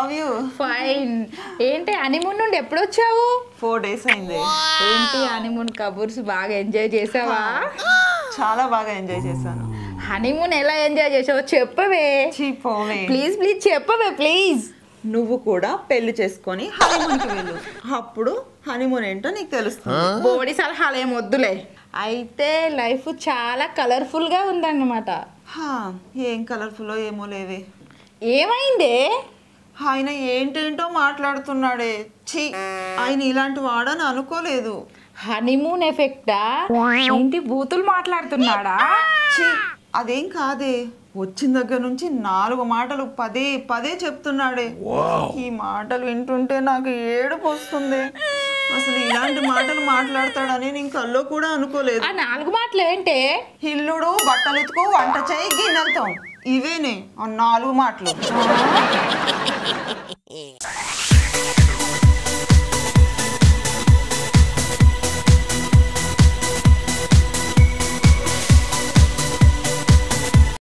How you? Fine. ఏంటి honeymoon నుండి ఎప్పుడు వచ్చావు? 4 days అయింది. ఏంటి హనీమూన్ కబుర్స్ బాగా ఎంజాయ్ చేసావా? చాలా బాగా ఎంజాయ్ చేశాను. హనీమూన్ ఎలా ఎంజాయ్ చేసావో చెప్పవే. పోవే. ప్లీజ్ ప్లీజ్ చెప్పవే ప్లీజ్. నువ్వు కూడా పెళ్లి చేసుకొని హనీమూన్కి వెళ్ళు. అప్పుడు హనీమూన్ ఏంటో నీకు తెలుస్తుంది. బోడి సలహాలు ఏం వద్దులే. అయితే లైఫ్ చాలా కలర్ఫుల్గా ఉందన్నమాట. ఏం కలర్ఫుల్లో ఏమో లేవే. ఏమైందే? ఆయన ఏంటేంటో మాట్లాడుతున్నాడే. ఛీ, ఆయన ఇలాంటి వాడని అనుకోలేదు. హనీమూన్ ఎఫెక్టా? ఏంటి బూతులు మాట్లాడుతున్నాడా? ఛీ, అదేం కాదే. వచ్చిన దగ్గర నుంచి 4 మాటలు పదే పదే చెప్తున్నాడే. ఈ మాటలు వింటుంటే నాకు ఏడుపు వస్తుంది. అసలు ఇలాంటి మాటలు మాట్లాడతాడని నేను కల్లో కూడా అనుకోలేదు. ఆ 4 మాటలు ఏంటే? ఇల్లుడు, బట్టలు ఉతుకు, వంట చేయి, గిన్నెలతో. ఇవేనే ఆ 4 మాటలు.